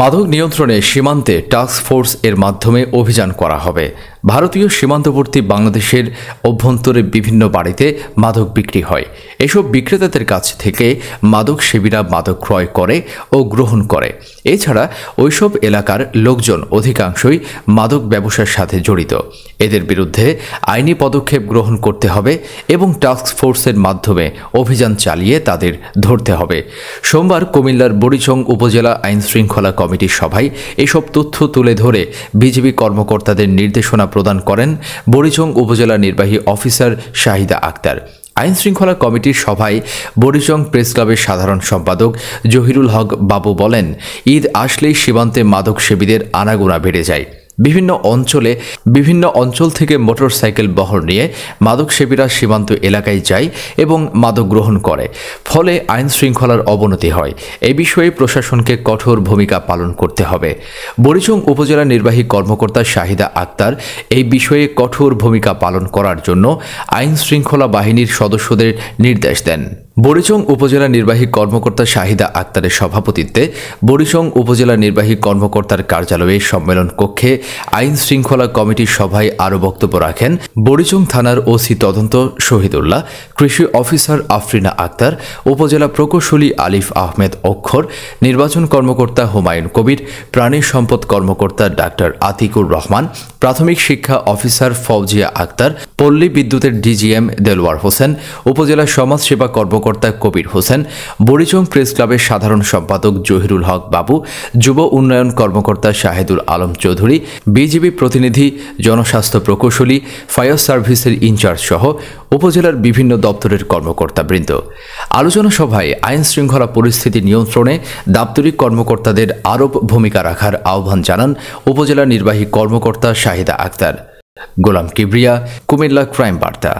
মাদক নিয়ন্ত্রণে সীমান্তে টাস্ক ফোর্স এর মাধ্যমে অভিযান করা হবে। ভারতীয় সীমান্তবর্তী বাংলাদেশের অভ্যন্তরে বিভিন্ন বাড়িতে মাদক বিক্রি হয়। এসব বিক্রেতাদের কাছ থেকে মাদক সেবীরা মাদক ক্রয় করে ও গ্রহণ করে। এছাড়া ওইসব এলাকার লোকজন অধিকাংশই মাদক ব্যবসার সাথে জড়িত। এদের বিরুদ্ধে আইনি পদক্ষেপ গ্রহণ করতে হবে এবং টাস্ক ফোর্সের মাধ্যমে অভিযান চালিয়ে তাদের ধরতে হবে। সোমবার কুমিল্লার বুড়িচং উপজেলা আইন শৃঙ্খলা কমিটির সভায় এসব তথ্য তুলে ধরে বিজিবি কর্মকর্তাদের নির্দেশনা প্রদান করেন বুড়িচং উপজেলা নির্বাহী অফিসার শাহিদা আক্তার। আইন শৃঙ্খলা কমিটির সভায় বুড়িচং প্রেস ক্লাবের সাধারণ সম্পাদক জহিরুল হক বাবু বলেন, ঈদ আসলেই সীমান্তে মাদক সেবীদের আনাগোনা বেড়ে যায়। বিভিন্ন অঞ্চল থেকে মোটরসাইকেল বহর নিয়ে মাদক সেবীরা সীমান্ত এলাকায় যায় এবং মাদক গ্রহণ করে, ফলে আইন শৃঙ্খলার অবনতি হয়। এই বিষয়ে প্রশাসনকে কঠোর ভূমিকা পালন করতে হবে। বুড়িচং উপজেলা নির্বাহী কর্মকর্তা শাহিদা আক্তার এই বিষয়ে কঠোর ভূমিকা পালন করার জন্য আইন শৃঙ্খলা বাহিনীর সদস্যদের নির্দেশ দেন। বুড়িচং উপজেলা নির্বাহী কর্মকর্তা শাহিদা আক্তারের সভাপতিত্বে বুড়িচং উপজেলা নির্বাহী কর্মকর্তার কার্যালয়ে সম্মেলন কক্ষে আইন শৃঙ্খলা কমিটির সভায় আরও বক্তব্য রাখেন বুড়িচং থানার ওসি তদন্ত শহীদুল্লাহ, কৃষি অফিসার আফরিনা আক্তার, উপজেলা প্রকৌশলী আলিফ আহমেদ অক্ষর, নির্বাচন কর্মকর্তা হুমায়ুন কবির, প্রাণী সম্পদ কর্মকর্তা ডাক্তার আতিকুর রহমান, প্রাথমিক শিক্ষা অফিসার ফৌজিয়া আক্তার, পল্লী বিদ্যুতের ডিজিএম দেলোয়ার হোসেন, উপজেলা সমাজসেবা কর্মকর্তা কবির হোসেন, বুড়িচং প্রেস ক্লাবের সাধারণ সম্পাদক জহিরুল হক বাবু, যুব উন্নয়ন কর্মকর্তা শাহেদুল আলম চৌধুরী, বিজিবি প্রতিনিধি, জনস্বাস্থ্য প্রকৌশলী, ফায়ার সার্ভিসের ইনচার্জ সহ উপজেলার বিভিন্ন দপ্তরের কর্মকর্তাবৃন্দ। আলোচনা সভায় আইন শৃঙ্খলা পরিস্থিতি নিয়ন্ত্রণে দাপ্তরিক কর্মকর্তাদের আরও ভূমিকা রাখার আহ্বান জানান উপজেলা নির্বাহী কর্মকর্তা শাহিদা আক্তার। গোলাম কিবরিয়া, কুমিল্লা ক্রাইম বার্তা।